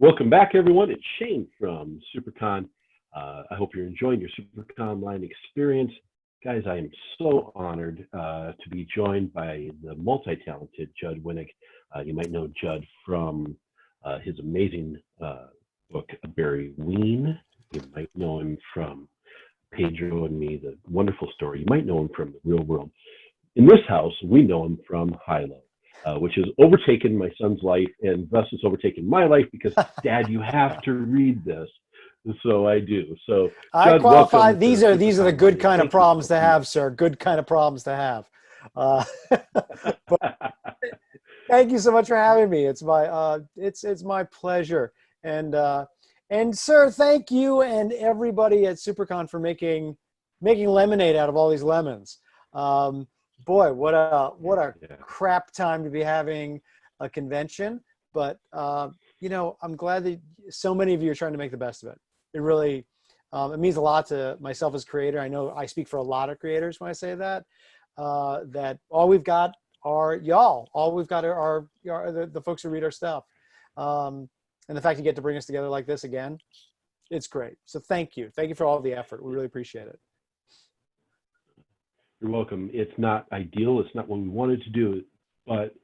Welcome back, everyone. It's Shane from SiouxperCon. I hope you're enjoying your SiouxperConline experience. Guys, I am so honored to be joined by the multi-talented Judd Winick. You might know Judd from his amazing book, Barry Ween. You might know him from Pedro and Me, the wonderful story. You might know him from the real world. In this house, we know him from Hilo, which has overtaken my son's life, and thus it's overtaken my life because, Dad, you have to read this. So I do. So I Judd, qualify. These are the good SiouxperConline. kind of Thank you problems so to have, much. sir. Good kind of problems to have. But thank you so much for having me. It's my pleasure. And sir, thank you and everybody at SiouxperCon for making lemonade out of all these lemons. Boy, what a crap time to be having a convention. But I'm glad that so many of you are trying to make the best of it. It really it means a lot to myself as a creator. I know I speak for a lot of creators when I say that. That all we've got are y'all. All we've got are the folks who read our stuff. And the fact you get to bring us together like this again, it's great. So thank you. Thank you for all the effort. We really appreciate it. You're welcome. It's not ideal. It's not what we wanted to do, but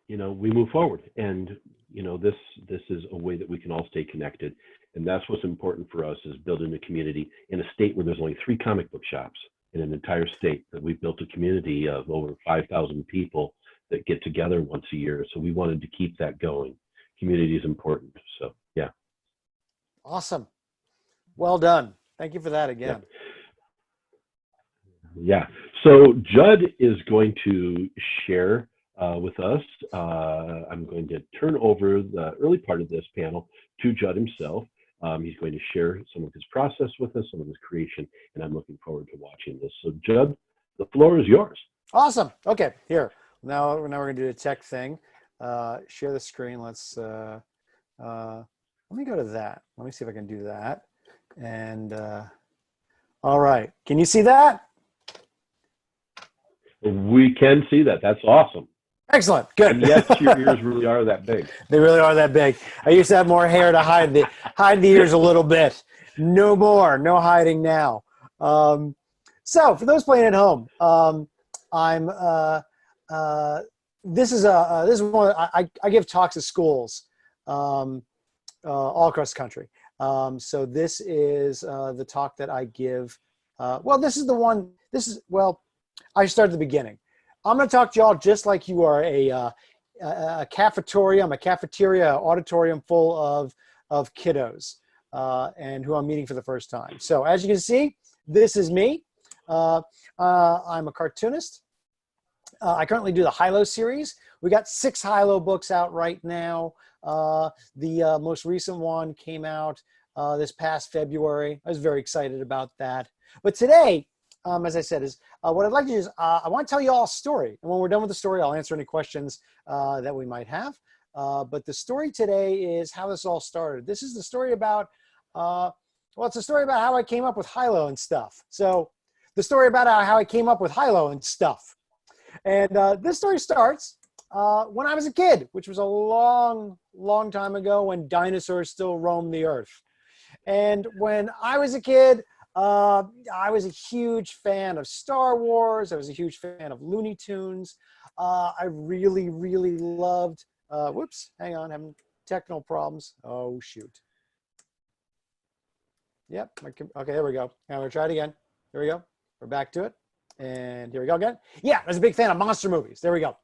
we move forward, and this is a way that we can all stay connected, and that's what's important for us, is building a community in a state where there's only 3 comic book shops in an entire state. That we've built a community of over 5,000 people that get together once a year. So we wanted to keep that going. Community is important. So yeah. Awesome. Well done. Thank you for that again. Yeah. So Judd is going to share with us. I'm going to turn over the early part of this panel to Judd himself. He's going to share some of his process with us, some of his creation, and I'm looking forward to watching this. So Judd, the floor is yours. Awesome. Okay, here. Now we're going to do a tech thing. Share the screen. Let's let me go to that. Let me see if I can do that. And all right. Can you see that? We can see that. That's awesome. Excellent. Good. And yes, your ears really are that big. They really are that big. I used to have more hair to hide the ears a little bit. No more. No hiding now. So for those playing at home, this is one. I give talks at schools all across the country. So this is the talk that I give. This is the one. I start at the beginning. I'm going to talk to y'all just like you are a cafeteria. I'm a cafeteria auditorium full of kiddos and who I'm meeting for the first time. So as you can see, this is me. I'm a cartoonist. I currently do the Hilo series. We got 6 Hilo books out right now. The most recent one came out this past February. I was very excited about that. But today, as I said, is what I'd like to do is I want to tell you all a story. And when we're done with the story, I'll answer any questions that we might have. But the story today is how this all started. This is the story about, it's a story about how I came up with Hilo and stuff. So the story about how I came up with Hilo and stuff. And this story starts when I was a kid, which was a long, long time ago when dinosaurs still roamed the earth. And when I was a kid, I was a huge fan of Star Wars. I was a huge fan of Looney Tunes. I really, really loved, whoops, hang on, having technical problems. Oh, shoot. Yep, okay, there we go. Now we'll try it again. Here we go. We're back to it. And here we go again. Yeah, I was a big fan of monster movies. There we go.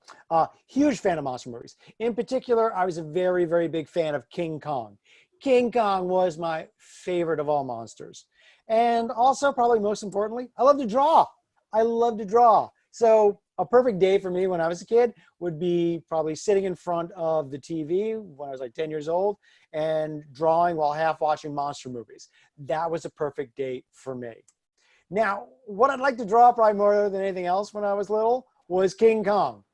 Huge fan of monster movies. In particular, I was a very, very big fan of King Kong. King Kong was my favorite of all monsters. And also, probably most importantly, I love to draw. I love to draw. So a perfect day for me when I was a kid would be probably sitting in front of the TV when I was like 10 years old and drawing while half watching monster movies. That was a perfect date for me. Now, what I'd like to draw probably more than anything else when I was little was King Kong.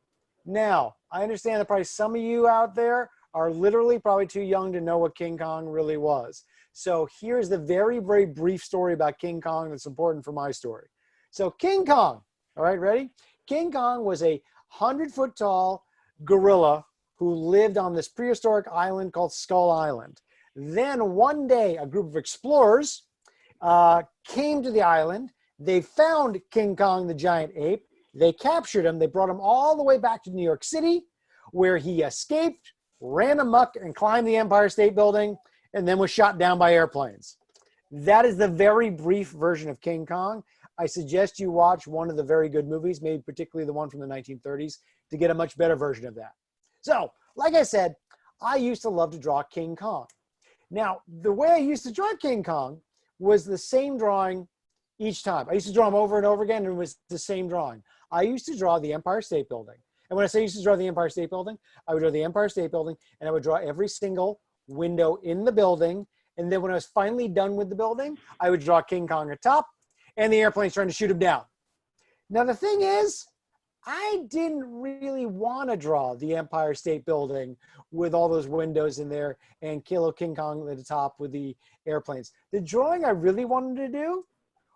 Now, I understand that probably some of you out there are literally probably too young to know what King Kong really was. So here's the very, very brief story about King Kong that's important for my story. So King Kong, all right, ready? King Kong was a 100-foot tall gorilla who lived on this prehistoric island called Skull Island. Then one day, a group of explorers came to the island. They found King Kong, the giant ape. They captured him. They brought him all the way back to New York City, where he escaped, ran amok, and climbed the Empire State Building, and then was shot down by airplanes. That is the very brief version of King Kong. I suggest you watch one of the very good movies, maybe particularly the one from the 1930s, to get a much better version of that. So, like I said, I used to love to draw King Kong. Now, the way I used to draw King Kong was the same drawing each time. I used to draw him over and over again, and it was the same drawing. I used to draw the Empire State Building. And when I say I used to draw the Empire State Building, I would draw the Empire State Building, and I would draw every single window in the building. And then when I was finally done with the building, I would draw King Kong atop and the airplanes trying to shoot him down. Now, the thing is, I didn't really want to draw the Empire State Building with all those windows in there and kill King Kong at the top with the airplanes. The drawing I really wanted to do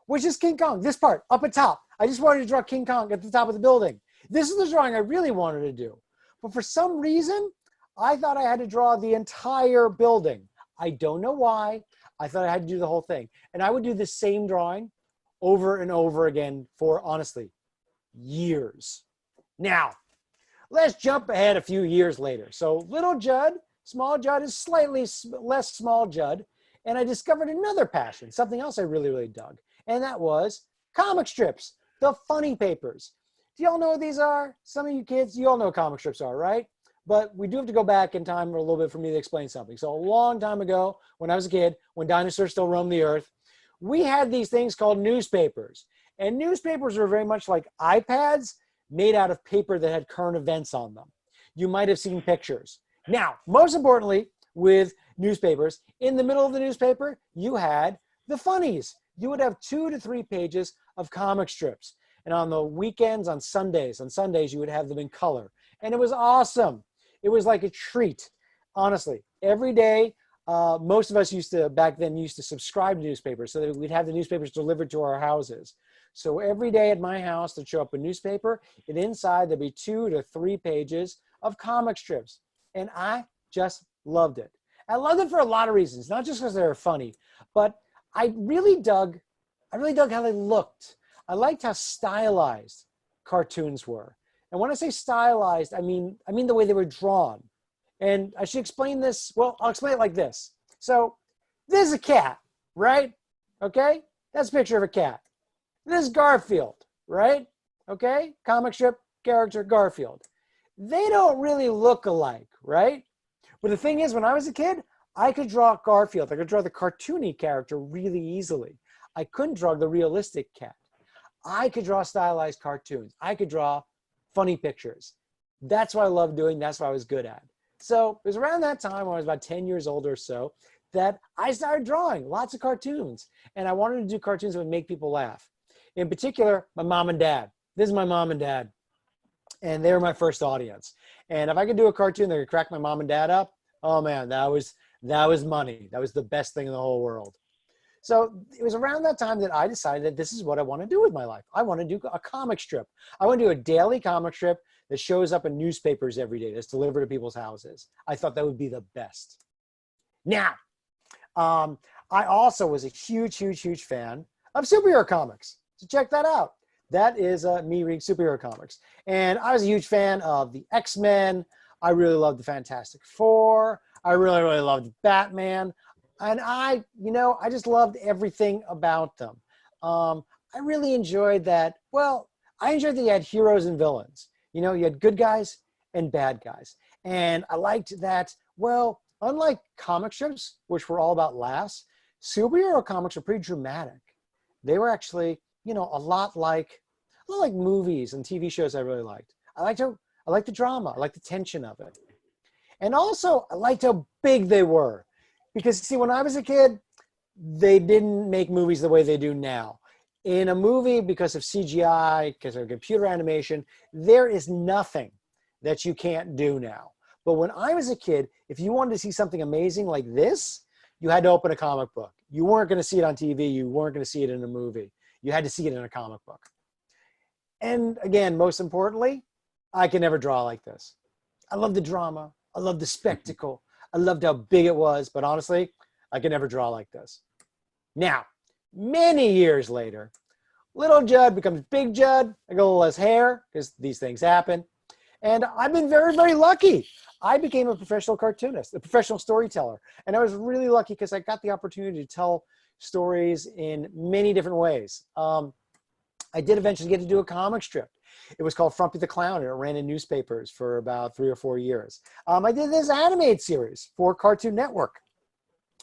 was just King Kong, this part, up at top. I just wanted to draw King Kong at the top of the building. This is the drawing I really wanted to do. But for some reason, I thought I had to draw the entire building. I don't know why. I thought I had to do the whole thing. And I would do the same drawing over and over again for, honestly, years. Now, let's jump ahead a few years later. So little Judd, small Judd is slightly less small Judd. And I discovered another passion, something else I really, really dug. And that was comic strips, the funny papers. Do y'all know what these are? Some of you kids, you all know what comic strips are, right? But we do have to go back in time a little bit for me to explain something. So a long time ago, when I was a kid, when dinosaurs still roamed the earth, we had these things called newspapers. And newspapers were very much like iPads made out of paper that had current events on them. You might have seen pictures. Now, most importantly, with newspapers, in the middle of the newspaper, you had the funnies. You would have 2 to 3 pages of comic strips. And on the weekends, on Sundays, you would have them in color. And it was awesome. It was like a treat, honestly. Every day, most of us back then used to subscribe to newspapers so that we'd have the newspapers delivered to our houses. So every day at my house, there'd show up a newspaper, and inside there'd be 2 to 3 pages of comic strips. And I just loved it. I loved it for a lot of reasons, not just because they were funny, but I really dug how they looked. I liked how stylized cartoons were. And when I say stylized, I mean the way they were drawn. And I should explain this. Well, I'll explain it like this. So this is a cat, right? Okay? That's a picture of a cat. This is Garfield, right? Okay? Comic strip character Garfield. They don't really look alike, right? But the thing is, when I was a kid, I could draw Garfield. I could draw the cartoony character really easily. I couldn't draw the realistic cat. I could draw stylized cartoons. I could draw funny pictures. That's what I loved doing. That's what I was good at. So it was around that time when I was about 10 years old or so that I started drawing lots of cartoons. And I wanted to do cartoons that would make people laugh. In particular, my mom and dad. This is my mom and dad. And they were my first audience. And if I could do a cartoon that could crack my mom and dad up, oh man, that was money. That was the best thing in the whole world. So it was around that time that I decided that this is what I want to do with my life. I want to do a comic strip. I want to do a daily comic strip that shows up in newspapers every day, that's delivered to people's houses. I thought that would be the best. Now, I also was a huge, huge, huge fan of superhero comics. So check that out. That is me reading superhero comics. And I was a huge fan of the X-Men. I really loved the Fantastic Four. I really, really loved Batman. And I just loved everything about them. I really enjoyed that. Well, I enjoyed that you had heroes and villains. You had good guys and bad guys. And I liked that, well, unlike comic strips, which were all about laughs, superhero comics are pretty dramatic. They were actually, a lot like movies and TV shows I really liked. I liked the drama. I liked the tension of it. And also, I liked how big they were. Because, see, when I was a kid, they didn't make movies the way they do now. In a movie, because of CGI, because of computer animation, there is nothing that you can't do now. But when I was a kid, if you wanted to see something amazing like this, you had to open a comic book. You weren't going to see it on TV. You weren't going to see it in a movie. You had to see it in a comic book. And again, most importantly, I can never draw like this. I love the drama. I love the spectacle. I loved how big it was, but honestly, I could never draw like this. Now, many years later, little Judd becomes big Judd. I got a little less hair because these things happen. And I've been very, very lucky. I became a professional cartoonist, a professional storyteller. And I was really lucky because I got the opportunity to tell stories in many different ways. I did eventually get to do a comic strip. It was called Frumpy the Clown, and it ran in newspapers for about 3 or 4 years. I did this animated series for Cartoon Network.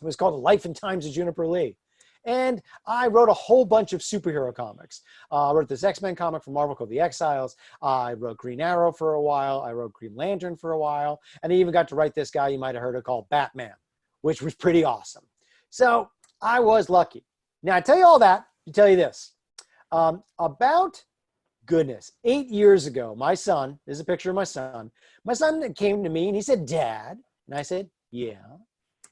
It was called The Life and Times of Juniper Lee. And I wrote a whole bunch of superhero comics. I wrote this X-Men comic from Marvel called The Exiles. I wrote Green Arrow for a while. I wrote Green Lantern for a while. And I even got to write this guy you might have heard of called Batman, which was pretty awesome. So I was lucky. Now, I tell you all that to tell you this. About, goodness, 8 years ago, my son, this is a picture of my son came to me and he said, Dad, and I said, yeah.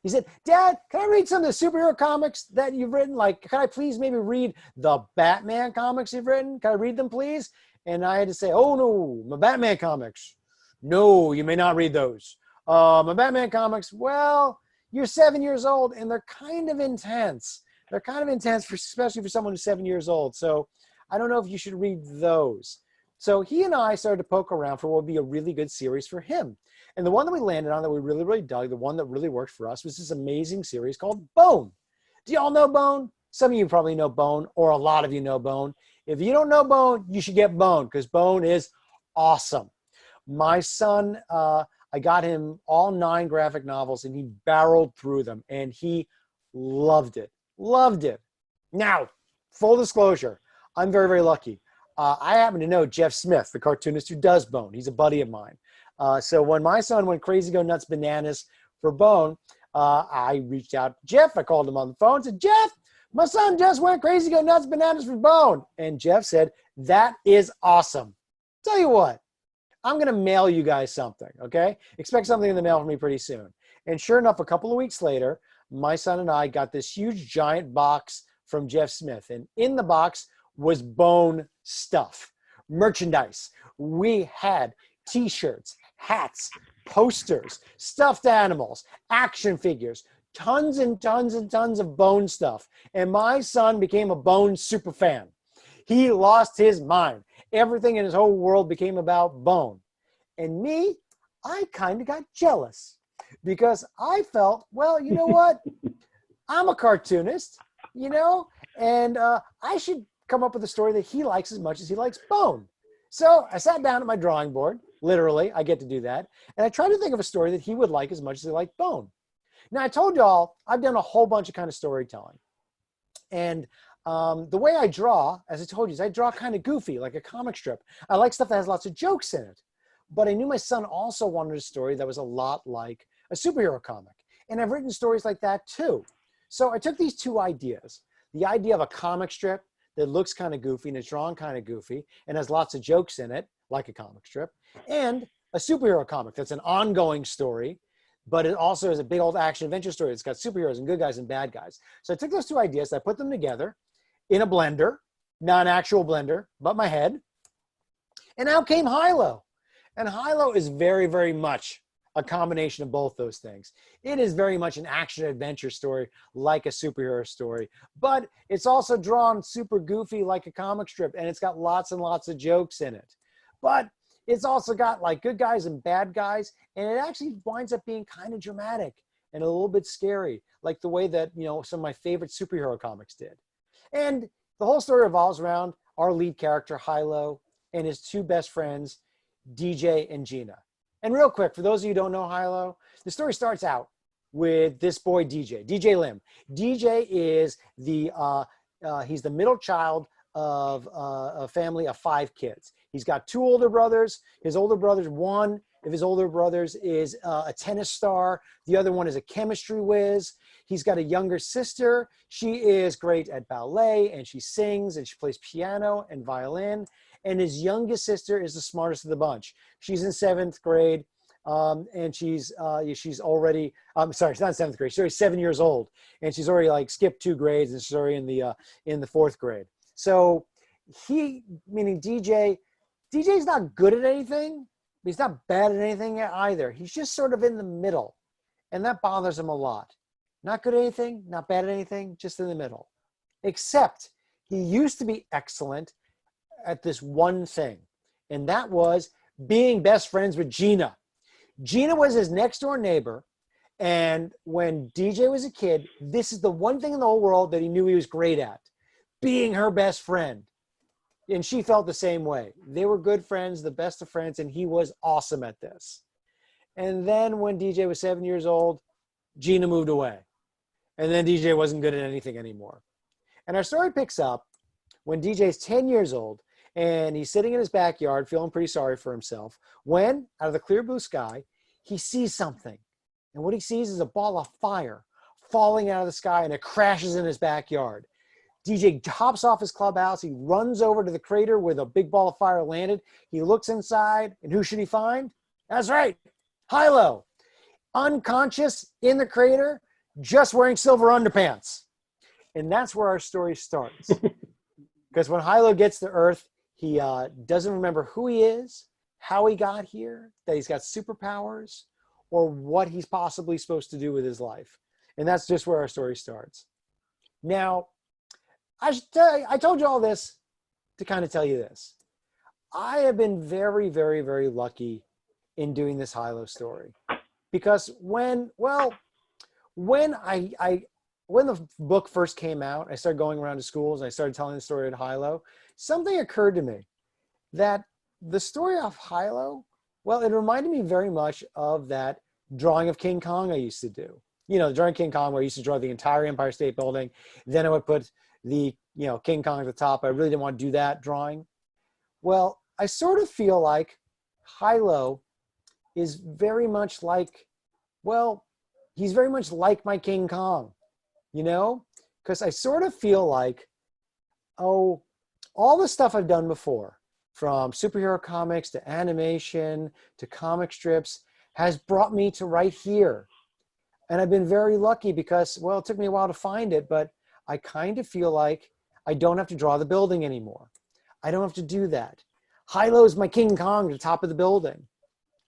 He said, Dad, can I read some of the superhero comics that you've written? Like, can I please maybe read the Batman comics you've written? Can I read them, please? And I had to say, oh, no, my Batman comics. No, you may not read those. My Batman comics, well, you're 7 years old, and they're kind of intense. They're kind of intense, especially for someone who's 7 years old. So I don't know if you should read those. So he and I started to poke around for what would be a really good series for him. And the one that we landed on that we really, really dug, the one that really worked for us, was this amazing series called Bone. Do y'all know Bone? Some of you probably know Bone, or a lot of you know Bone. If you don't know Bone, you should get Bone, because Bone is awesome. My son, I got him all 9 graphic novels, and he barreled through them, and he loved it. Loved it. Now, full disclosure, I'm very, very lucky. I happen to know Jeff Smith, the cartoonist who does Bone. He's a buddy of mine. So when my son went crazy, go nuts, bananas for Bone, I reached out to Jeff. I called him on the phone and said, Jeff, my son just went crazy, go nuts, bananas for Bone. And Jeff said, that is awesome. Tell you what, I'm going to mail you guys something, okay? Expect something in the mail from me pretty soon. And sure enough, a couple of weeks later, my son and I got this huge giant box from Jeff Smith. And in the box was Bone stuff, merchandise. We had t-shirts, hats, posters, stuffed animals, action figures, tons and tons and tons of Bone stuff. And my son became a Bone super fan. He lost his mind. Everything in his whole world became about Bone. And me, I kind of got jealous because I felt, well, you know what? I'm a cartoonist, you know, and I should come up with a story that he likes as much as he likes Bone. So I sat down at my drawing board, literally, I get to do that, and I tried to think of a story that he would like as much as he liked Bone. Now, I told y'all, I've done a whole bunch of kind of storytelling. And the way I draw, as I told you, is I draw kind of goofy, like a comic strip. I like stuff that has lots of jokes in it. But I knew my son also wanted a story that was a lot like a superhero comic. And I've written stories like that too. So I took these two ideas, the idea of a comic strip that looks kind of goofy and is drawn kind of goofy and has lots of jokes in it, like a comic strip, and a superhero comic that's an ongoing story, but it also is a big old action adventure story. It's got superheroes and good guys and bad guys. So I took those two ideas, I put them together in a blender, not an actual blender, but my head, and out came Hilo. And Hilo is very, very much a combination of both those things. It is very much an action adventure story, like a superhero story, but it's also drawn super goofy like a comic strip, and it's got lots and lots of jokes in it. But it's also got like good guys and bad guys, and it actually winds up being kind of dramatic and a little bit scary, like the way that, you know, some of my favorite superhero comics did. And the whole story revolves around our lead character, Hilo, and his two best friends, DJ and Gina. And real quick, for those of you who don't know Hilo, the story starts out with this boy, DJ Lim. DJ is he's the middle child of a family of 5 kids. He's got 2 older brothers. His older brothers, one of his older brothers is a tennis star. The other one is a chemistry whiz. He's got a younger sister. She is great at ballet, and she sings, and she plays piano and violin. And his youngest sister is the smartest of the bunch. She's in 7th grade, and she's already, sorry, she's not in 7th grade. She's already 7 years old, and she's already like skipped 2 grades, and she's already in the 4th grade. So meaning DJ's not good at anything, but he's not bad at anything either. He's just sort of in the middle. and that bothers him a lot. Not good at anything, not bad at anything, just in the middle. Except he used to be excellent at this one thing, and that was being best friends with Gina. Gina was his next door neighbor, and when DJ was a kid, this is the one thing in the whole world that he knew he was great at, being her best friend. And she felt the same way. They were good friends, the best of friends, and he was awesome at this. And then when DJ was 7 years old, Gina moved away. And then DJ wasn't good at anything anymore. And our story picks up when DJ's 10 years old, and he's sitting in his backyard feeling pretty sorry for himself, when, out of the clear blue sky, he sees something. And what he sees is a ball of fire falling out of the sky, and it crashes in his backyard. DJ hops off his clubhouse. He runs over to the crater where the big ball of fire landed. He looks inside, and who should he find? That's right, Hilo, unconscious in the crater, just wearing silver underpants. And that's where our story starts. Because when Hilo gets to Earth, he doesn't remember who he is, how he got here, that he's got superpowers, or what he's possibly supposed to do with his life. And that's just where our story starts. Now, I told you all this to kind of tell you this. I have been very, very, very lucky in doing this Hilo story. Because when the book first came out, I started going around to schools and I started telling the story of Hilo, something occurred to me that the story of Hilo, well, it reminded me very much of that drawing of King Kong I used to do. You know, the drawing of King Kong where I used to draw the entire Empire State Building. Then I would put the, King Kong at the top. I really didn't want to do that drawing. Well, I sort of feel like Hilo is very much like, he's very much like my King Kong, because I sort of feel like, all the stuff I've done before, from superhero comics to animation to comic strips, has brought me to right here. And I've been very lucky because, it took me a while to find it, but I kind of feel like I don't have to draw the building anymore. I don't have to do that. Hilo is my King Kong at the top of the building.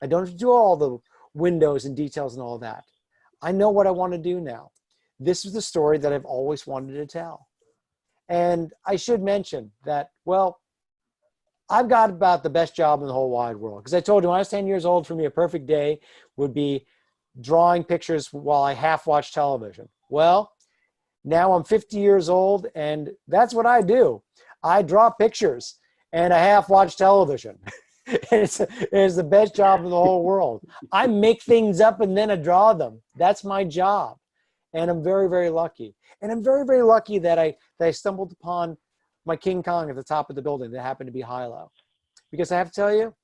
I don't have to do all the windows and details and all that. I know what I want to do now. This is the story that I've always wanted to tell. And I should mention that, I've got about the best job in the whole wide world. Because I told you when I was 10 years old, for me, a perfect day would be drawing pictures while I half watch television. Well, now I'm 50 years old, and that's what I do. I draw pictures, and I half watch television. It's the best job in the whole world. I make things up, and then I draw them. That's my job. And I'm very, very lucky. And I'm very, very lucky that I stumbled upon my King Kong at the top of the building that happened to be Hilo. Because I have to tell you,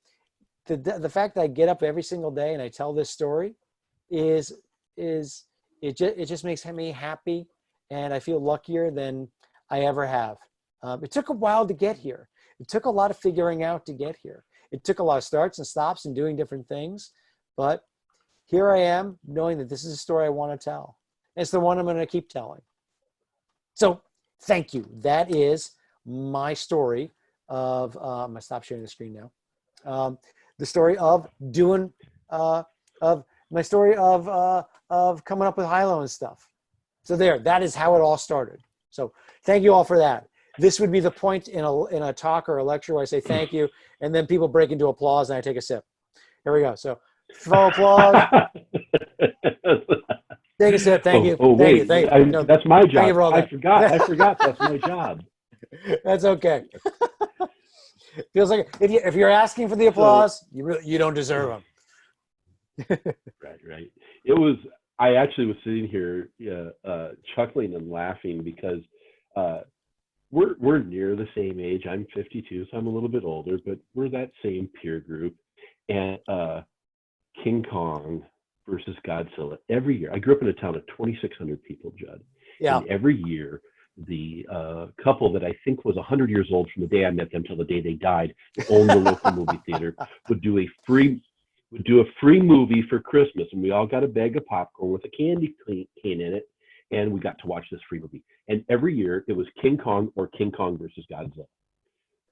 the fact that I get up every single day and I tell this story it just makes me happy, and I feel luckier than I ever have. It took a while to get here. It took a lot of figuring out to get here. It took a lot of starts and stops and doing different things, but here I am knowing that this is a story I want to tell. It's the one I'm going to keep telling. So thank you. That is my story of, I'm going to stop sharing the screen now. The story of doing, of my story of coming up with Hilo and stuff. So that is how it all started. So thank you all for that. This would be the point in a talk or a lecture where I say thank you, and then people break into applause and I take a sip. Here we go. So full applause. Take a sip. Thank you. Thank you. That's my job. I forgot. That's my job. That's okay. Feels like if you're asking for the applause, you don't deserve them. Right. It was. I actually was sitting here chuckling and laughing because we're near the same age. I'm 52, so I'm a little bit older, but we're that same peer group. And King Kong versus Godzilla every year. I grew up in a town of 2,600 people, Judd. Yeah. And every year, the couple that I think was 100 years old from the day I met them till the day they died, who owned the local movie theater, would do a free movie for Christmas, and we all got a bag of popcorn with a candy cane in it, and we got to watch this free movie. And every year, it was King Kong or King Kong versus Godzilla.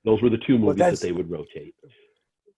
Those were the two movies that they would rotate.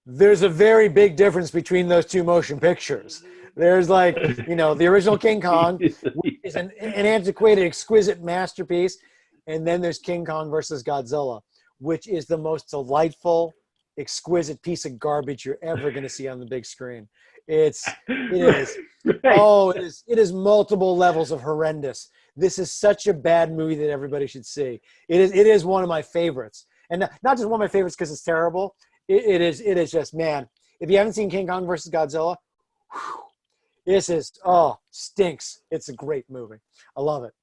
there's a very big difference between those two motion pictures. There's like, the original King Kong, which is an antiquated, exquisite masterpiece. And then there's King Kong versus Godzilla, which is the most delightful, exquisite piece of garbage you're ever going to see on the big screen. It is. Right. Oh, it is multiple levels of horrendous. This is such a bad movie that everybody should see. It is one of my favorites. And not just one of my favorites because it's terrible. It is just, man, if you haven't seen King Kong versus Godzilla, this is, stinks. It's a great movie. I love it.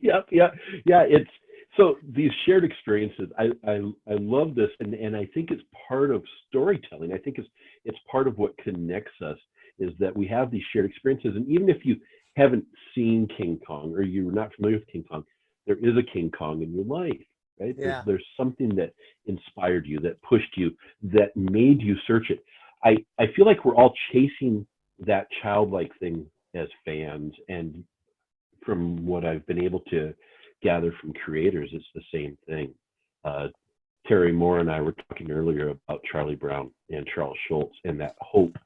Yep. It's so these shared experiences. I love this, and I think it's part of storytelling. I think it's part of what connects us is that we have these shared experiences. And even if you haven't seen King Kong or you're not familiar with King Kong, there is a King Kong in your life, right? Yeah. There's something that inspired you, that pushed you, that made you search it. I feel like we're all chasing that childlike thing as fans, and from what I've been able to gather from creators, it's the same thing. Terry Moore and I were talking earlier about Charlie Brown and Charles Schulz and that hope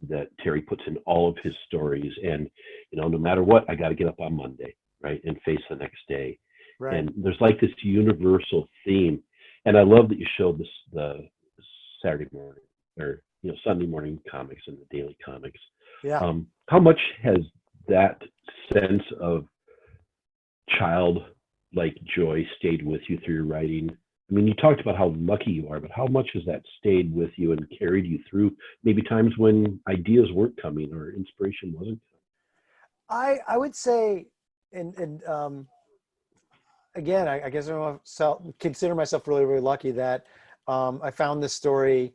that Terry puts in all of his stories. And, no matter what, I got to get up on Monday, right, and face the next day. Right. And there's like this universal theme. And I love that you showed this, the Saturday morning or, Sunday morning comics and the daily comics. Yeah. How much has that sense of childlike joy stayed with you through your writing? I mean, you talked about how lucky you are, but how much has that stayed with you and carried you through maybe times when ideas weren't coming or inspiration wasn't coming? I would say, and again, I guess I consider myself really, really lucky that I found this story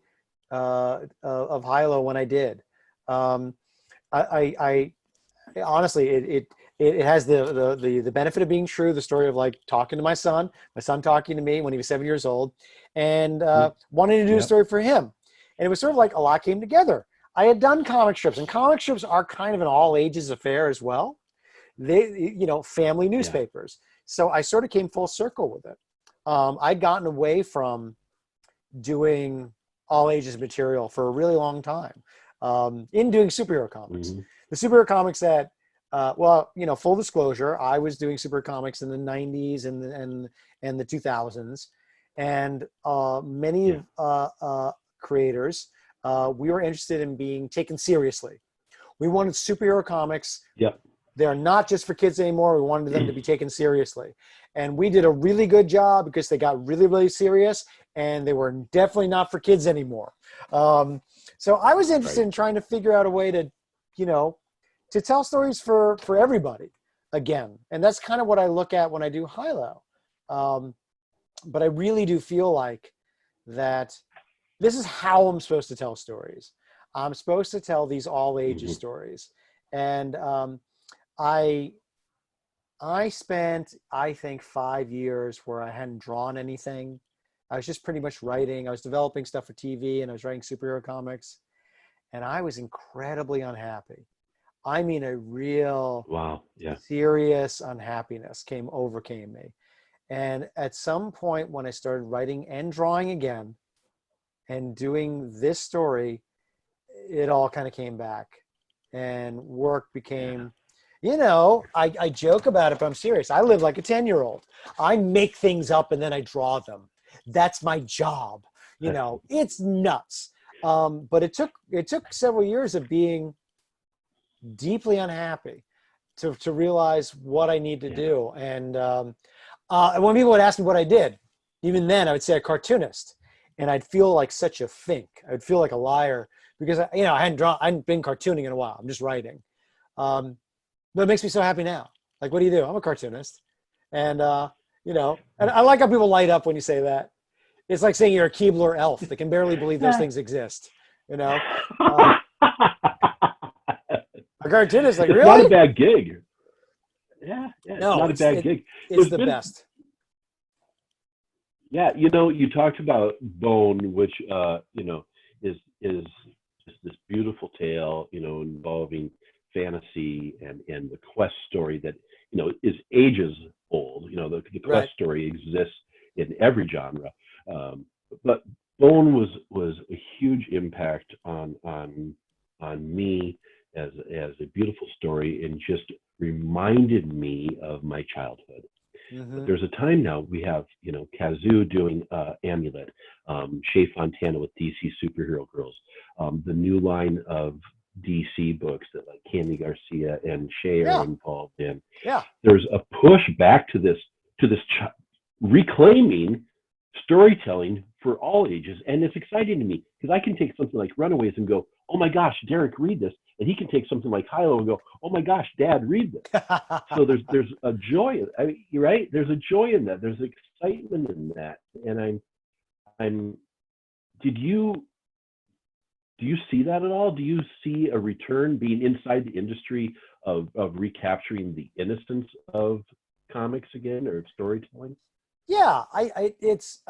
of Hilo when I did. I honestly, it has the benefit of being true. The story of like talking to my son talking to me when he was 7 years old, and wanting to do a story for him. And it was sort of like a lot came together. I had done comic strips, and comic strips are kind of an all ages affair as well. They, family newspapers. So I sort of came full circle with it. I'd gotten away from doing all ages material for a really long time in doing superhero comics. Mm-hmm. The superhero comics that, full disclosure, I was doing superhero comics in the 90s and the 2000s. And many creators, we were interested in being taken seriously. We wanted superhero comics. Yep. They're not just for kids anymore. We wanted them to be taken seriously. And we did a really good job because they got really, really serious, and they were definitely not for kids anymore. So I was interested in trying to figure out a way to, to tell stories for everybody again. And that's kind of what I look at when I do Hilo. But I really do feel like that this is how I'm supposed to tell stories. I'm supposed to tell these all ages stories. And I spent, I think, 5 years where I hadn't drawn anything. I was just pretty much writing. I was developing stuff for TV, and I was writing superhero comics. And I was incredibly unhappy. I mean, a real serious unhappiness overcame me. And at some point when I started writing and drawing again and doing this story, it all kind of came back, and work became, I joke about it, but I'm serious. I live like a 10-year-old. I make things up and then I draw them. That's my job. It's nuts. But it took several years of being deeply unhappy to realize what I need to do. And when people would ask me what I did, even then I would say a cartoonist, and I'd feel like such a fink. I'd feel like a liar because I hadn't been cartooning in a while. I'm just writing. But it makes me so happy now. Like, what do you do? I'm a cartoonist. And, and I like how people light up when you say that. It's like saying you're a Keebler elf that can barely believe those things exist. A cartoonist, like, it's really? Not a bad gig. Yeah, no, it's not a bad gig. It's the best. Yeah, you talked about Bone, which is just this beautiful tale, involving fantasy and the quest story that is ages old. The quest story exists in every genre, but Bone was a huge impact on me as a beautiful story, and just reminded me of my childhood. But Mm-hmm. there's a time now we have, Kazoo doing Amulet, Shea Fontana with DC Superhero Girls, the new line of DC books that like Candy Garcia and Shea are Yeah. involved in. Yeah. There's a push back to this reclaiming storytelling for all ages, and it's exciting to me because I can take something like Runaways and go, "Oh my gosh, Derek, read this," and he can take something like Hilo and go, "Oh my gosh, Dad, read this." So there's a joy. I mean, you're right. There's a joy in that. There's excitement in that, and I'm. Did you do you see that at all? Do you see a return being inside the industry of recapturing the innocence of comics again, or storytelling? Yeah, it's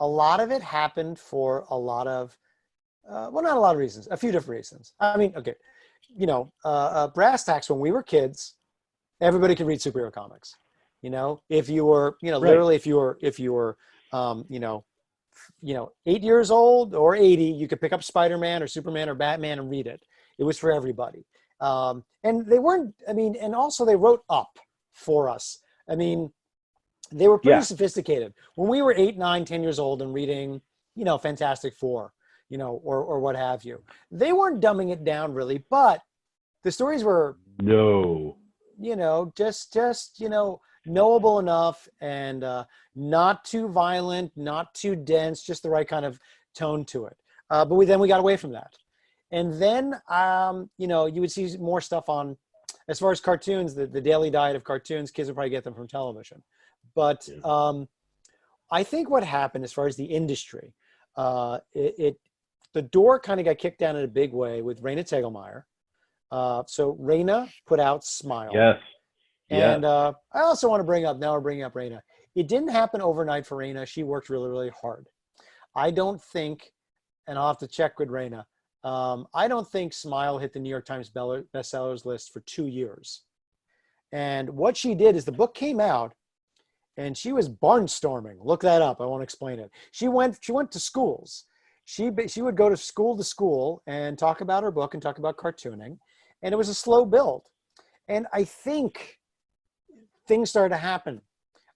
a lot of it happened for a lot of well, not a lot of reasons, a few different reasons. I mean, okay, brass tacks, when we were kids, everybody could read superhero comics. If you were, Right. literally, if you were, um, you know, 8 years old or 80, you could pick up Spider-Man or Superman or Batman and read it. It was for everybody. And they weren't, I mean, and also they wrote up for us. I mean, they were pretty Yeah. sophisticated. When we were 8, 9, 10 years old and reading, Fantastic Four, or what have you, they weren't dumbing it down really, but the stories were, No. just knowable enough, and not too violent, not too dense, just the right kind of tone to it. But then we got away from that. And then, you would see more stuff on, as far as cartoons, the daily diet of cartoons, kids would probably get them from television. But Yeah. I think what happened as far as the industry, the door kind of got kicked down in a big way with Raina Tegelmeier. So Raina put out Smile. Yes. And Yes. I also want to bring up, now we're bringing up Raina. It didn't happen overnight for Raina. She worked really, really hard. I don't think, and I'll have to check with Raina, I don't think Smile hit the New York Times bestsellers list for 2 years. And what she did is the book came out and she was barnstorming. Look that up. I won't explain it. She went to schools. She would go to school and talk about her book and talk about cartooning. And it was a slow build. And I think things started to happen.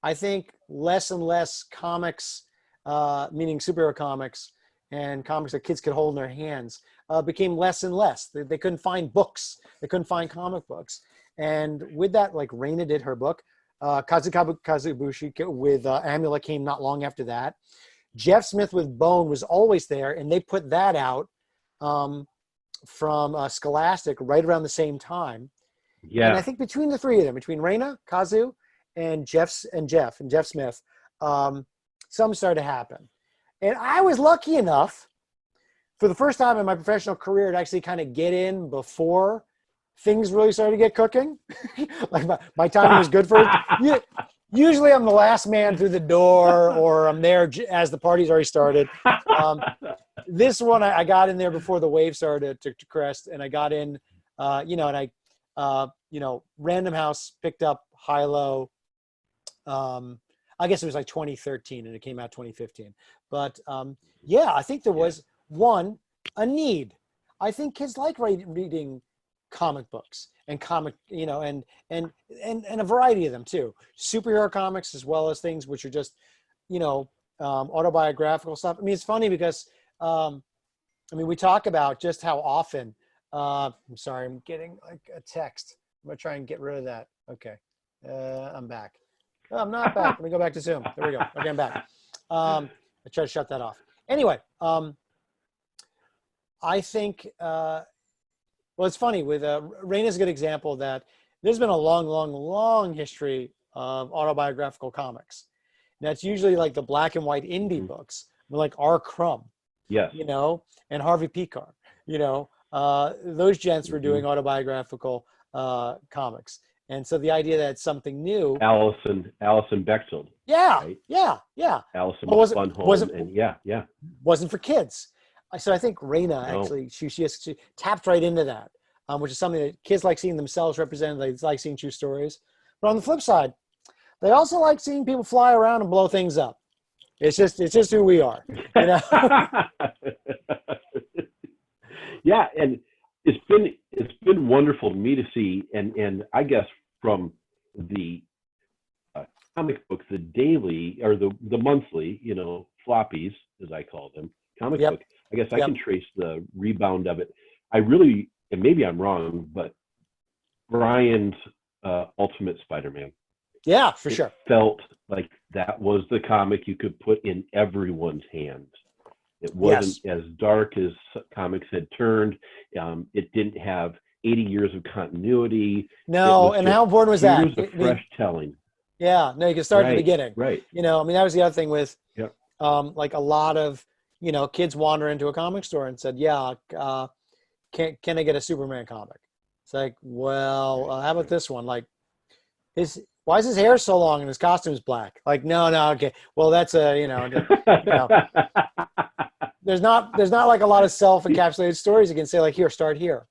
I think less and less comics, meaning superhero comics and comics that kids could hold in their hands, became less and less. They couldn't find books. They couldn't find comic books. And with that, like Raina did her book. Kazubushi with Amulet came not long after that. Jeff Smith with Bone was always there, and they put that out from Scholastic right around the same time. Yeah. And I think between the three of them, between Raina, Kazu, and Jeff Smith, something started to happen. And I was lucky enough, for the first time in my professional career, to actually kind of get in before things really started to get cooking. Like my timing was good for it. Usually I'm the last man through the door, or I'm there as the party's already started. This one, I got in there before the wave started to crest, and I got in, and I, Random House picked up Hilo. I guess it was like 2013, and it came out 2015. But yeah, I think there was a need. I think kids like reading comic books and and a variety of them too. Superhero comics, as well as things which are just, autobiographical stuff. I mean, it's funny because, we talk about just how often, I'm sorry, I'm getting like a text. I'm going to try and get rid of that. Okay. I'm back. Oh, I'm not back. Let me go back to Zoom. There we go. Okay, I'm back. I try to shut that off. Anyway, I think, well, it's funny with Raina's a good example that there's been a long, long, long history of autobiographical comics. And that's usually like the black and white indie books, like R. Crumb, Yes. and Harvey Pekar, those gents were doing autobiographical comics. And so the idea that it's something new. Alison Bechtold. Yeah, right? yeah. Alison Wasn't wasn't for kids. So I think Raina actually she tapped right into that, which is something that kids like seeing themselves represented. They like seeing true stories. But on the flip side, they also like seeing people fly around and blow things up. It's just who we are, you know. Yeah, and it's been wonderful to me to see, and I guess from the comic book, the daily or the monthly, floppies as I call them, comic Yep. book. I guess I Yep. can trace the rebound of it. I really, and maybe I'm wrong, but Brian's Ultimate Spider-Man. Yeah, for sure. Felt like that was the comic you could put in everyone's hands. It wasn't as dark as comics had turned. It didn't have 80 years of continuity. No, and how important was that? Here's a fresh telling. Yeah, no, you can start at the beginning. Right. That was the other thing with, Yep. like a lot of, kids wander into a comic store and said, yeah, can I get a Superman comic? It's like, well, how about this one? Like, why is his hair so long and his costume's black? Like, no, okay. Well, that's there's not like a lot of self-encapsulated stories you can say like, here, start here.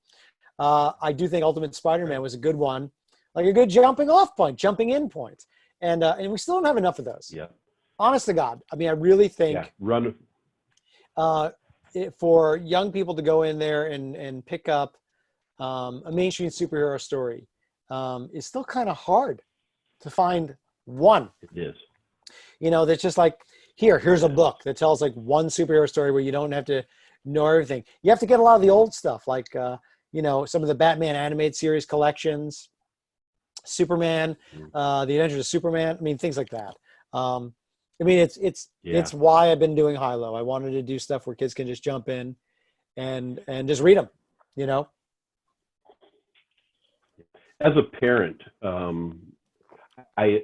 I do think Ultimate Spider-Man was a good one, like a good jumping off point, jumping in point. And we still don't have enough of those. Yeah. Honest to God. I mean, I really think for young people to go in there and pick up a mainstream superhero story is still kind of hard to find one. It is. That's just like, here's a book that tells like one superhero story where you don't have to know everything. You have to get a lot of the old stuff, like some of the Batman animated series collections, Superman, the Adventures of Superman. I mean, things like that. It's why I've been doing Hilo. I wanted to do stuff where kids can just jump in and just read them. As a parent, I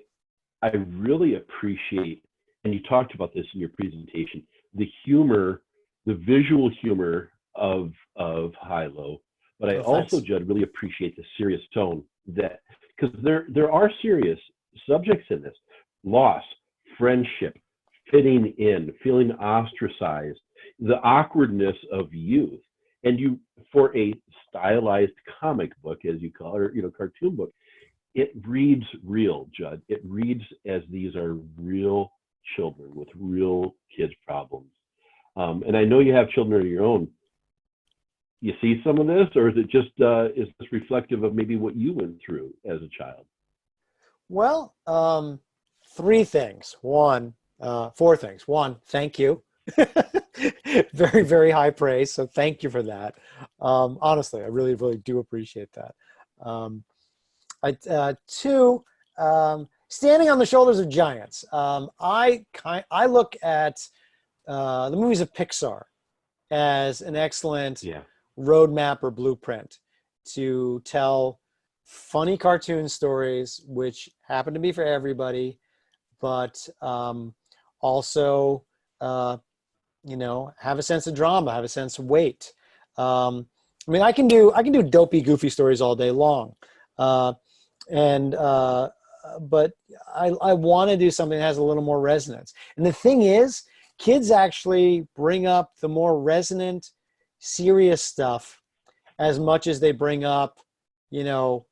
really appreciate, and you talked about this in your presentation, the humor, the visual humor of Hilo. But I also, Judd, really appreciate the serious tone because there are serious subjects in this: loss, friendship, fitting in, feeling ostracized, the awkwardness of youth. And for a stylized comic book, as you call it, or cartoon book, it reads real, Judd. It reads as these are real children with real kids' problems. And I know you have children of your own. You see some of this, or is it just is this reflective of maybe what you went through as a child? Well, four things. One, thank you. Very, very high praise. So thank you for that. Honestly, I really, really do appreciate that. Two, standing on the shoulders of giants. I look at the movies of Pixar as an excellent roadmap or blueprint to tell funny cartoon stories, which happen to be for everybody, but also have a sense of drama, have a sense of weight. I can do dopey, goofy stories all day long, but I want to do something that has a little more resonance. And the thing is, kids actually bring up the more resonant, serious stuff as much as they bring up, burp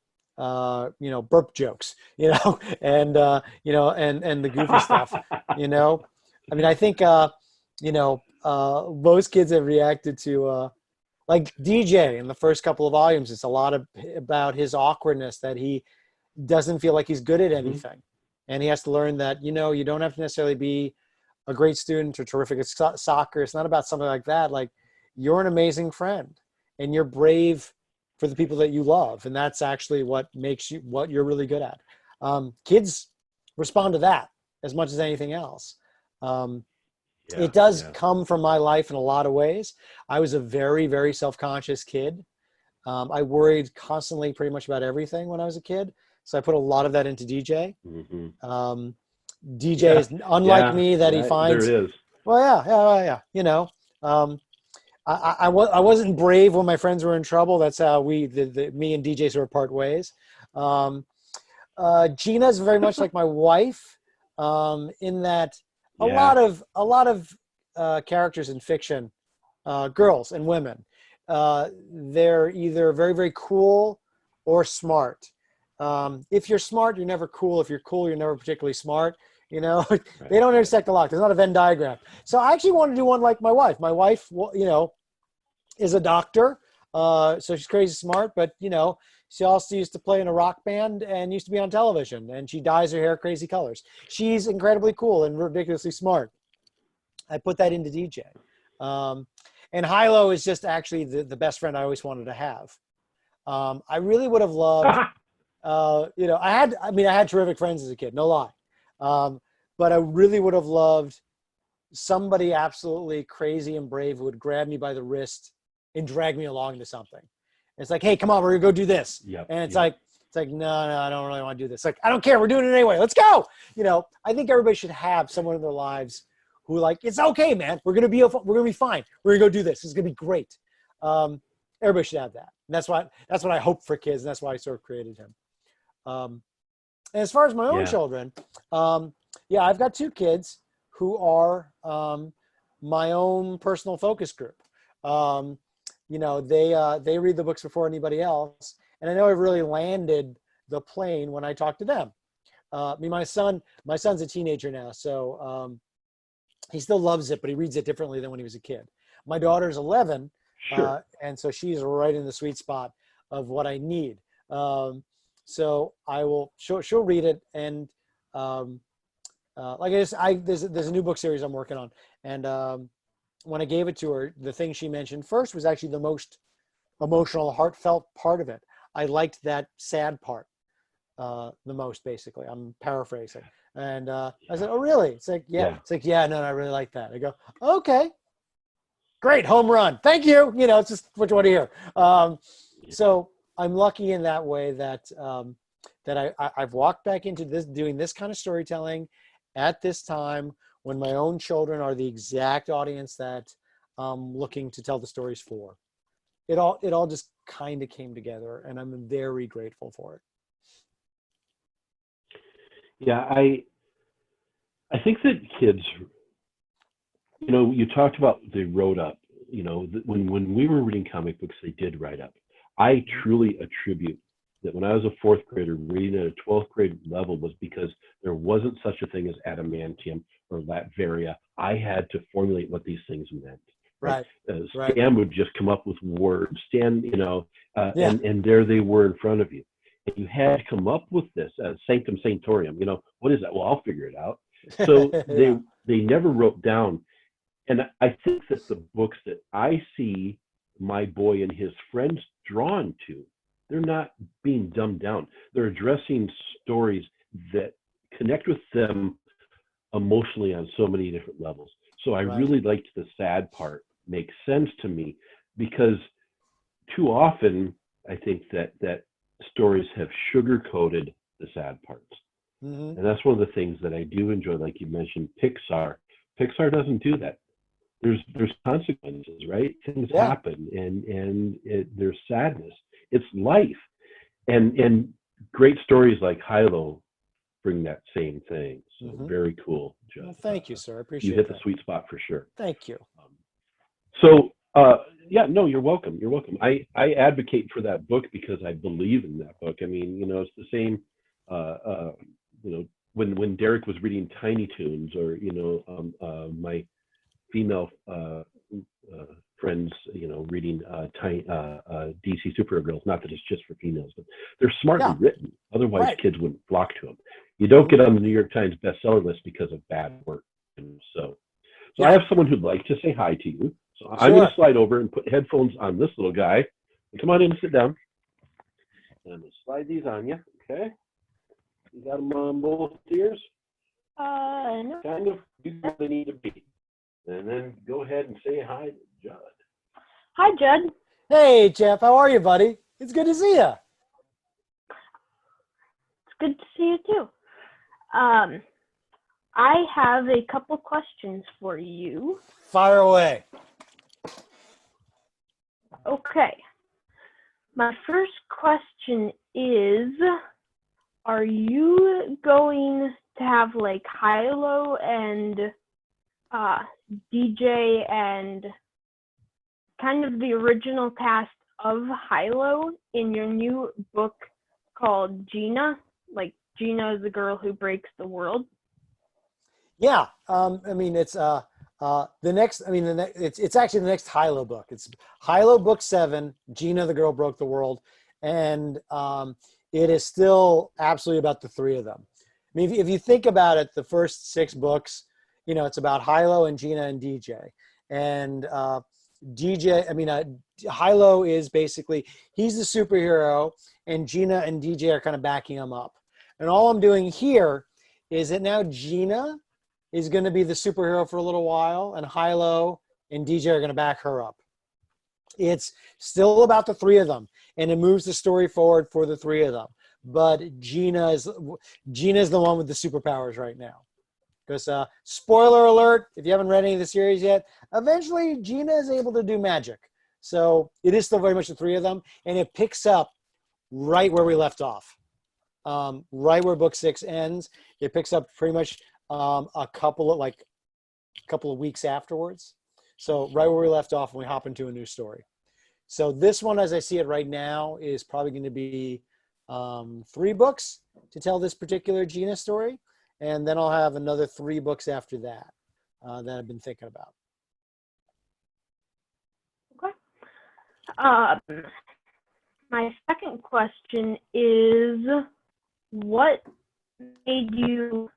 jokes, and the goofy stuff, I think, most kids have reacted to, like DJ in the first couple of volumes. It's a lot about his awkwardness, that he doesn't feel like he's good at anything. Mm-hmm. And he has to learn that, you don't have to necessarily be a great student or terrific at soccer. It's not about something like that. Like, you're an amazing friend and you're brave for the people that you love. And that's actually what makes you what you're really good at. Kids respond to that as much as anything else. It does come from my life in a lot of ways. I was a very, very self-conscious kid. I worried constantly pretty much about everything when I was a kid. So I put a lot of that into DJ. Mm-hmm. DJ is unlike me, that he finds. There it is. Well, yeah. I wasn't brave when my friends were in trouble. That's how me and DJ sort of part ways. Gina's very much like my wife, in that a lot of characters in fiction, girls and women, they're either very, very cool or smart. If you're smart, you're never cool. If you're cool, you're never particularly smart. You know, Right. they don't intersect a lot. There's not a Venn diagram. So I actually want to do one like my wife. My wife, you know, is a doctor. So she's crazy smart, but, you know, she also used to play in a rock band and used to be on television, and she dyes her hair crazy colors. She's incredibly cool and ridiculously smart. I put that into DJ. And Hilo is just actually the best friend I always wanted to have. I really would have loved, you know, I had terrific friends as a kid, no lie. But I really would have loved somebody absolutely crazy and brave who would grab me by the wrist and drag me along to something. It's like, hey, come on, we're gonna go do this. Yep, And it's yep. like, no, I don't really want to do this. Like, I don't care, we're doing it anyway. Let's go. You know, I think everybody should have someone in their lives who like, it's okay, man. We're gonna be fine. We're gonna go do this. It's gonna be great. Everybody should have that. And that's what I hope for kids, and that's why I sort of created him. And as far as my own children, yeah, I've got 2 kids who are my own personal focus group. You know, they read the books before anybody else, and I know I've really landed the plane when I talk to them. I mean, my son's a teenager now, so he still loves it, but he reads it differently than when he was a kid. My daughter's 11, Sure. and so she's right in the sweet spot of what I need. So she'll read it, and like there's a new book series I'm working on, and when I gave it to her, the thing she mentioned first was actually the most emotional, heartfelt part of it. I liked that sad part the most, basically. I'm paraphrasing. And I said, oh, really? It's like, yeah. It's like, yeah, no, I really like that. I go, okay, great, home run. Thank you. You know, it's just what you want to hear. So I'm lucky in that way that I've walked back into this, doing this kind of storytelling at this time when my own children are the exact audience that I'm looking to tell the stories for. It all just kind of came together, and I'm very grateful for it. Yeah, I think that kids, you know, you talked about they wrote up. You know, when we were reading comic books, they did write up. I truly attribute that when I was a 4th grader, reading at a 12th grade level was because there wasn't such a thing as adamantium or Latveria. I had to formulate what these things meant. Right. Stan would just come up with words. Stan, you know, and there they were in front of you. And you had to come up with this sanctum sanctorum. You know, what is that? Well, I'll figure it out. So they never wrote down. And I think that the books that I see my boy and his friends drawn to, they're not being dumbed down. They're addressing stories that connect with them emotionally on so many different levels. So I really liked the sad part. Makes sense to me, because too often I think that stories have sugar-coated the sad parts. Mm-hmm. And that's one of the things that I do enjoy, like you mentioned, Pixar. Pixar doesn't do that. There's consequences, right? Things happen, and there's sadness. It's life, and great stories like Hilo bring that same thing. So very cool, Judd. Well, thank you, sir. I appreciate you hit the sweet spot for sure. Thank you. So yeah, no, you're welcome. You're welcome. I advocate for that book because I believe in that book. I mean, you know, it's the same. You know, when Derek was reading Tiny Toons, or you know, my female friends, you know, reading DC Supergirls. Not that it's just for females, but they're smartly written. Otherwise, kids wouldn't flock to them. You don't get on the New York Times bestseller list because of bad work. And so I have someone who'd like to say hi to you. So I'm going to slide over and put headphones on this little guy. Come on in and sit down. And I'm going to slide these on you. Okay. You got them on both ears? No. Kind of. You where they need to be. And then go ahead and say hi to Judd. Hi, Judd. Hey, Jeff. How are you, buddy? It's good to see you. It's good to see you, too. I have a couple questions for you. Fire away. Okay. My first question is, are you going to have like Hilo and DJ and kind of the original cast of Hilo in your new book called Gina? Like Gina is the girl who breaks the world. Yeah, I mean it's the next. I mean it's actually the next Hilo book. It's Hilo book 7. Gina the girl broke the world, and it is still absolutely about the three of them. I mean, if you think about it, the first 6 books, you know, it's about Hilo and Gina and DJ, and DJ. I mean, Hilo is basically he's the superhero, and Gina and DJ are kind of backing him up. And all I'm doing here is that now Gina is going to be the superhero for a little while, and Hilo and DJ are going to back her up. It's still about the three of them, and it moves the story forward for the three of them. But Gina is the one with the superpowers right now. Because spoiler alert, if you haven't read any of the series yet, eventually Gina is able to do magic. So it is still very much the three of them, and it picks up right where we left off. Right where book 6 ends, it picks up pretty much a couple of weeks afterwards. So right where we left off, and we hop into a new story. So this one, as I see it right now, is probably going to be 3 books to tell this particular Gina story, and then I'll have another 3 books after that that I've been thinking about. Okay. My second question is, what made you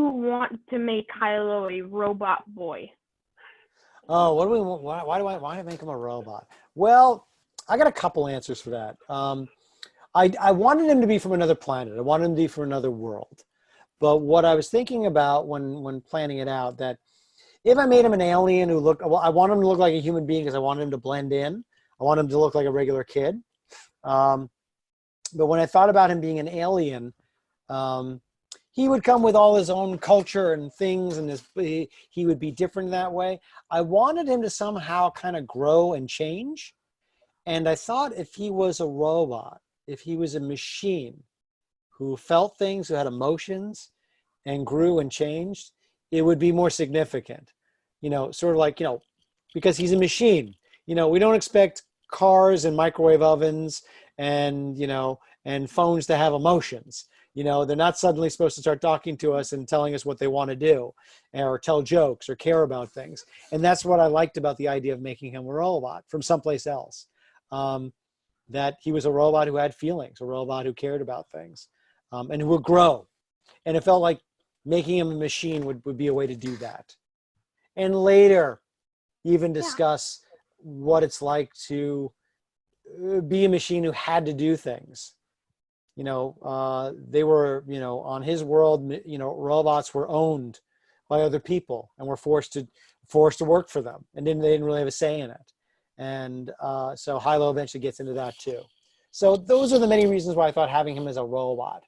want to make Hilo a robot boy? Oh, what do we want? Why do I make him a robot? Well, I got a couple answers for that. I wanted him to be from another planet. I wanted him to be from another world. But what I was thinking about when planning it out, that if I made him an alien who looked, well, I want him to look like a human being because I want him to blend in. I want him to look like a regular kid. But when I thought about him being an alien, he would come with all his own culture and things, and he would be different that way. I wanted him to somehow kind of grow and change. And I thought if he was a robot, if he was a machine who felt things, who had emotions and grew and changed, it would be more significant. You know, sort of like, you know, because he's a machine. You know, we don't expect cars and microwave ovens and, you know, and phones to have emotions. You know, they're not suddenly supposed to start talking to us and telling us what they want to do or tell jokes or care about things. And that's what I liked about the idea of making him a robot from someplace else. That he was a robot who had feelings, a robot who cared about things, and who would grow. And it felt like making him a machine would be a way to do that. And later, even discuss what it's like to be a machine who had to do things. You know, they were, you know, on his world, you know, robots were owned by other people and were forced to work for them, and they didn't really have a say in it. And so Hilo eventually gets into that too. So those are the many reasons why I thought having him as a robot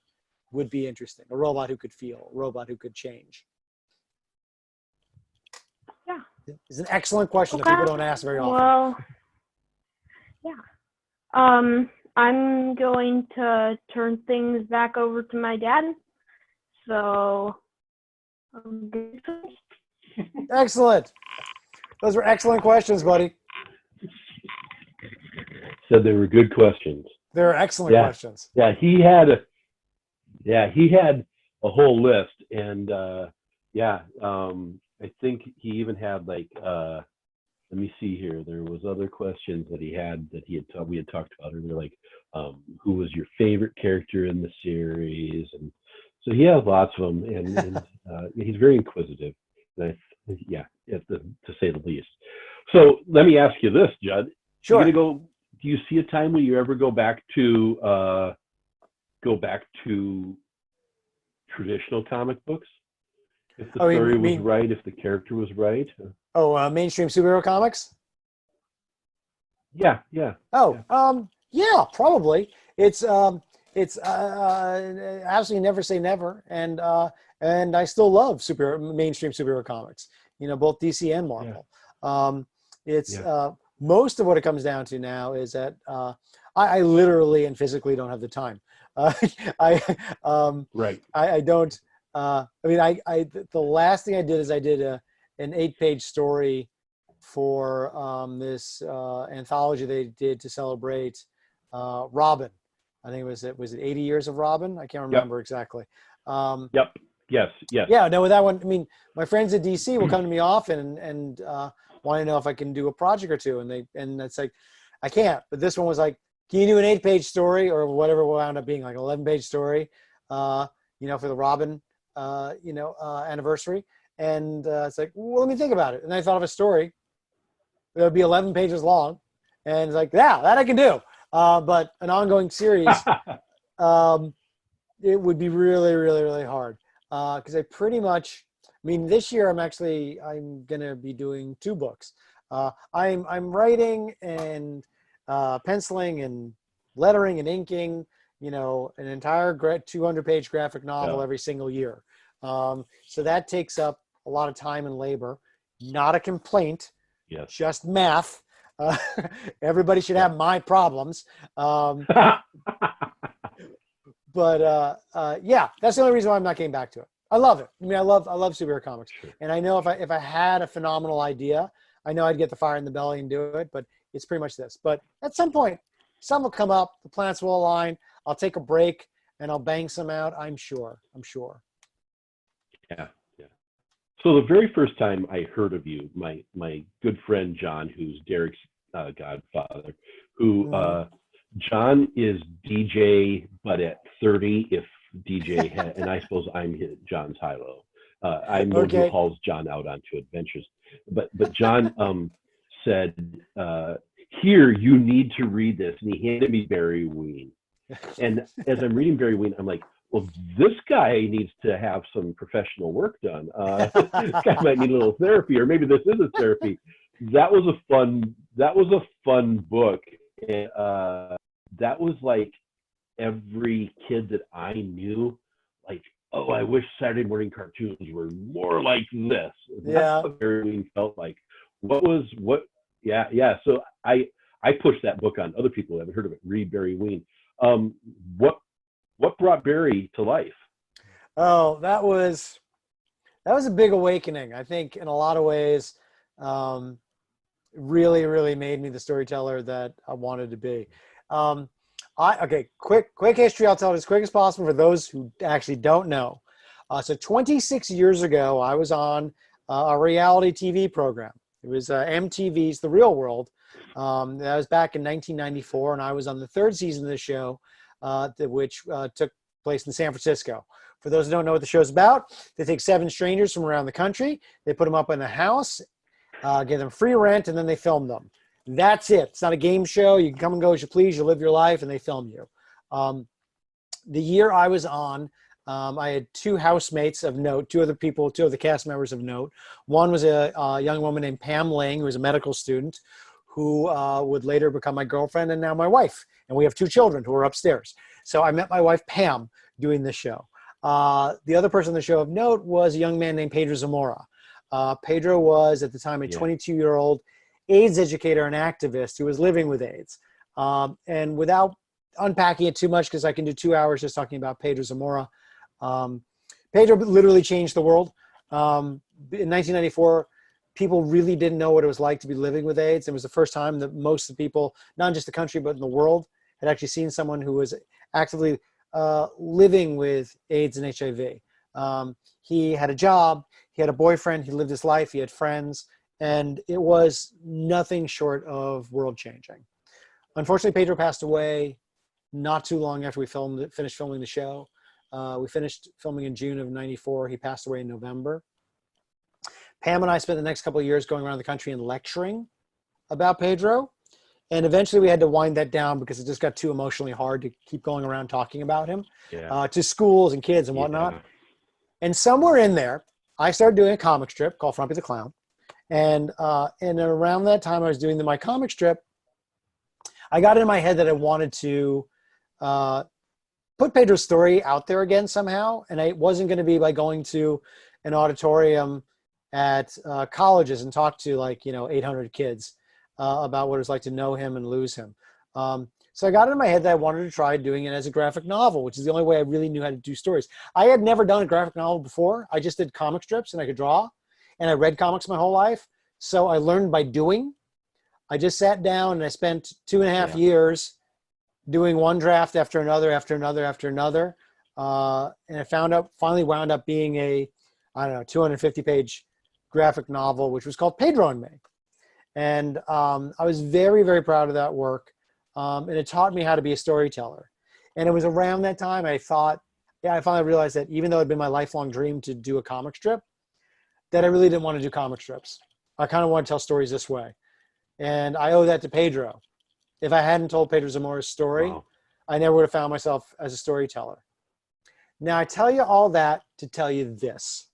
would be interesting. A robot who could feel, a robot who could change. Yeah. It's an excellent question that people don't ask very often. Well, yeah. I'm going to turn things back over to my dad. So, excellent. Those were excellent questions, buddy. Said they were good questions. They're excellent questions. Yeah, he had a whole list, and I think he even had like let me see here. There was other questions that we had talked about earlier, like who was your favorite character in the series, and so he has lots of them, and he's very inquisitive. And to say the least. So let me ask you this, Judd. Sure. Do you see a time when you ever go back to traditional comic books? If the story was right, if the character was right? Mainstream superhero comics? Yeah. Yeah, probably. It's absolutely never say never, and I still love mainstream superhero comics. You know, both DC and Marvel. Most of what it comes down to now is that I literally and physically don't have the time. Right. I don't. The last thing I did is I did an 8-page story for this anthology they did to celebrate Robin, I think was it 80 Years of Robin? I can't remember exactly. Yep. Yes. Yeah, no, with that one, I mean, my friends at DC will come to me often and want to know if I can do a project or two. And it's like, I can't. But this one was like, can you do an 8-page story or whatever will wound up being like an 11-page story, for the Robin, anniversary. And it's like, well, let me think about it. And I thought of a story that would be 11 pages long. And it's like, yeah, that I can do. But an ongoing series, it would be really, really, really hard. Because I pretty much, this year I'm going to be doing 2 books. I'm writing and penciling and lettering and inking, an entire 200-page graphic novel every single year. So that takes up a lot of time and labor. Not a complaint, just math. Everybody should have my problems. But that's the only reason why I'm not getting back to it. I love it. I love superhero comics. Sure. And I know if I had a phenomenal idea, I know I'd get the fire in the belly and do it, but it's pretty much this. But at some point, some will come up, the planets will align, I'll take a break and I'll bang some out, I'm sure. Yeah. So the very first time I heard of you, my good friend John, who's Derek's godfather, who John is DJ, but at 30, if DJ had, and I suppose I'm John's Hilo. I'm the one who hauls John out onto adventures. But John said, here, you need to read this. And he handed me Barry Ween. And as I'm reading Barry Ween, I'm like, well, this guy needs to have some professional work done. This guy might need a little therapy, or maybe this is a therapy. That was a fun book. And, that was like every kid that I knew, like, oh, I wish Saturday morning cartoons were more like this. That's what Barry Ween felt like. Yeah. So I pushed that book on other people who haven't heard of it. Read Barry Ween. What brought Barry to life? Oh, that was a big awakening. I think in a lot of ways, really, really made me the storyteller that I wanted to be. Quick history. I'll tell it as quick as possible for those who actually don't know. So 26 years ago, I was on a reality TV program. It was MTV's The Real World. That was back in 1994, and I was on the 3rd season of the show, which took place in San Francisco. For those who don't know what the show's about, they take 7 strangers from around the country, they put them up in a house, give them free rent, and then they film them. That's it. It's not a game show. You can come and go as you please. You live your life, and they film you. The year I was on, I had 2 housemates of note, 2 of the cast members of note. One was a young woman named Pam Ling, who was a medical student, who would later become my girlfriend and now my wife. And we have 2 children who are upstairs. So I met my wife, Pam, doing this show. The other person on the show of note was a young man named Pedro Zamora. Pedro was, at the time, a 22-year-old AIDS educator and activist who was living with AIDS. And without unpacking it too much, because I can do 2 hours just talking about Pedro Zamora, Pedro literally changed the world. In 1994, people really didn't know what it was like to be living with AIDS. It was the first time that most of the people, not just the country, but in the world, had actually seen someone who was actively living with AIDS and HIV. He had a job, he had a boyfriend, he lived his life, he had friends, and it was nothing short of world-changing. Unfortunately, Pedro passed away not too long after we finished filming the show. We finished filming in June of '94. He passed away in November. Pam and I spent the next couple of years going around the country and lecturing about Pedro. And eventually we had to wind that down because it just got too emotionally hard to keep going around talking about him to schools and kids and whatnot. Yeah. And somewhere in there, I started doing a comic strip called Frumpy the Clown. And around that time I was doing my comic strip, I got it in my head that I wanted to put Pedro's story out there again somehow. And it wasn't going to be by going to an auditorium at colleges and talk to 800 kids about what it was like to know him and lose him. So I got it in my head that I wanted to try doing it as a graphic novel, which is the only way I really knew how to do stories. I had never done a graphic novel before. I just did comic strips and I could draw, and I read comics my whole life. So I learned by doing. I just sat down and I spent 2.5 years doing one draft after another, after another, after another. And it finally wound up being a, I don't know, 250-page graphic novel, which was called Pedro and Me. And I was very, very proud of that work. And it taught me how to be a storyteller. And it was around that time I finally realized that even though it'd been my lifelong dream to do a comic strip, that I really didn't want to do comic strips. I kind of want to tell stories this way. And I owe that to Pedro. If I hadn't told Pedro Zamora's story, Wow. I never would have found myself as a storyteller. Now, I tell you all that to tell you this.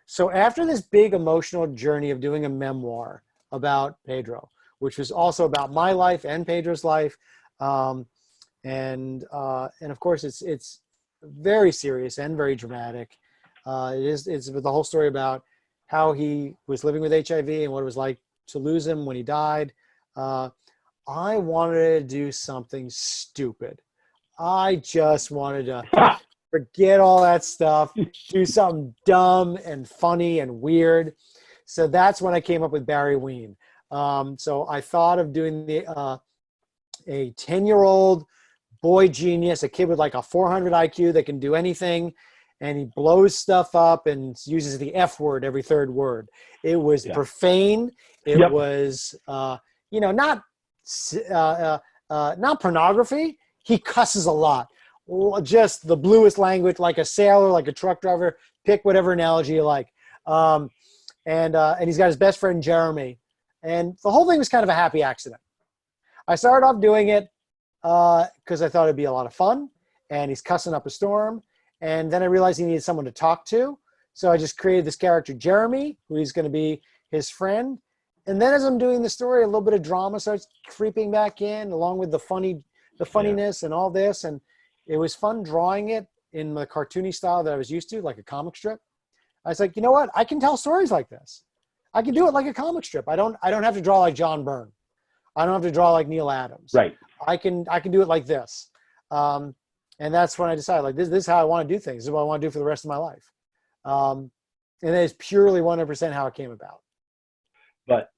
So after this big emotional journey of doing a memoir about Pedro, which was also about my life and Pedro's life, and of course it's very serious and very dramatic. It's the whole story about how he was living with HIV and what it was like to lose him when he died. I wanted to do something stupid. I just wanted to forget all that stuff, do something dumb and funny and weird. So that's when I came up with Barry Ween. So I thought of doing a 10-year-old boy genius, a kid with like a 400 IQ that can do anything, and he blows stuff up and uses the F word every third word. It was profane. It was, not pornography. He cusses a lot. Just the bluest language, like a sailor, like a truck driver. Pick whatever analogy you like. And he's got his best friend Jeremy, and the whole thing was kind of a happy accident. I started off doing it because I thought it'd be a lot of fun, and he's cussing up a storm. And then I realized he needed someone to talk to, so I just created this character Jeremy, who is going to be his friend. And then as I'm doing the story, a little bit of drama starts creeping back in, along with the funniness and all this. And it was fun drawing it in the cartoony style that I was used to, like a comic strip. I was like, you know what? I can tell stories like this. I can do it like a comic strip. I don't have to draw like John Byrne. I don't have to draw like Neil Adams. Right. I can do it like this. And that's when I decided, like, this is how I want to do things. This is what I want to do for the rest of my life. And it's purely 100% how it came about. But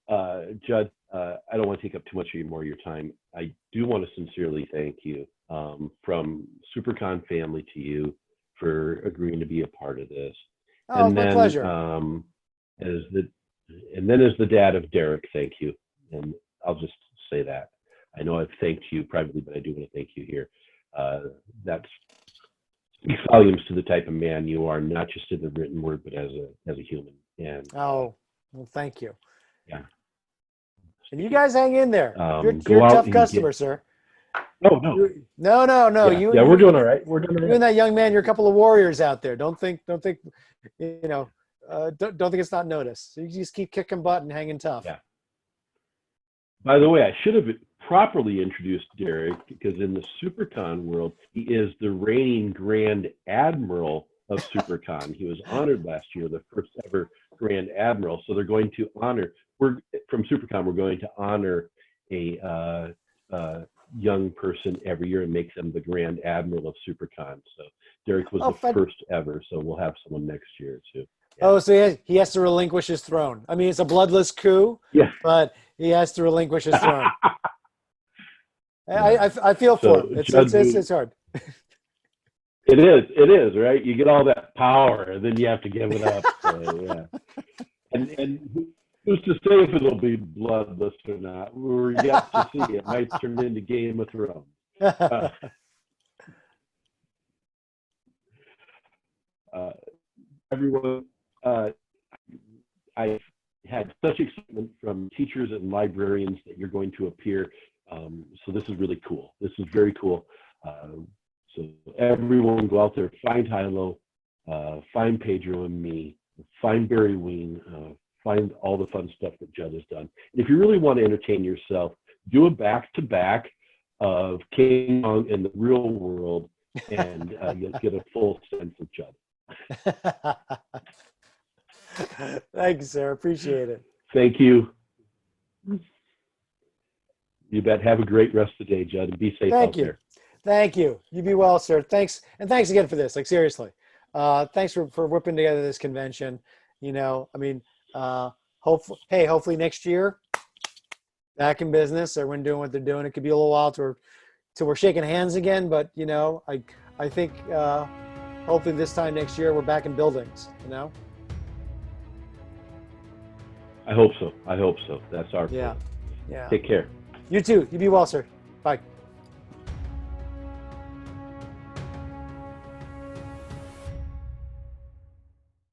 Judd, I don't want to take up too much more of your time. I do want to sincerely thank you from SiouxperCon family to you for agreeing to be a part of this. Oh, and my then, pleasure. As the dad of Derek, thank you. And I'll just say that. I know I've thanked you privately, but I do want to thank you here. That speaks volumes to the type of man you are, not just in the written word, but as a human. And well, thank you. Yeah. And you guys hang in there. You're go a out tough and customer, sir. Oh, no. No. Yeah, we're doing all right. We're doing all You right. and that young man, you're a couple of warriors out there. Don't think, don't think it's not noticed. So you just keep kicking butt and hanging tough. Yeah. By the way, I should have properly introduced Derek, because in the SiouxperCon world, he is the reigning Grand Admiral of SiouxperCon. He was honored last year, the first ever Grand Admiral. So they're going to honor, from SiouxperCon, we're going to honor a young person every year and make them the Grand Admiral of SiouxperCon. So Derek was the first ever. So we'll have someone next year too. Yeah. Oh, so he has to relinquish his throne. I mean, it's a bloodless coup, but he has to relinquish his throne. I feel for him. It's hard. It is, right? You get all that power, and then you have to give it up. So, yeah. And who's to say if it'll be bloodless or not? We're yet to see. It might turn into Game of Thrones. Everyone, I've had such excitement from teachers and librarians that you're going to appear. So this is really cool. This is very cool. So everyone go out there, find Hilo, find Pedro and Me, find Barry Ween, find all the fun stuff that Judd has done. If you really want to entertain yourself, do a back-to-back of King Kong in the real world, and you'll get a full sense of Judd. Thank you, sir. Appreciate it. Thank you. You bet. Have a great rest of the day, Judd, and be safe out there. Thank you. You be well, sir. Thanks. And thanks again for this. Like, seriously. Thanks for whipping together this convention. Hopefully next year, back in business, everyone doing what they're doing. It could be a little while till we're till we're shaking hands again. But I think hopefully this time next year we're back in buildings. I hope so. That's our plan. Yeah. Take care. You too. You be well, sir. Bye.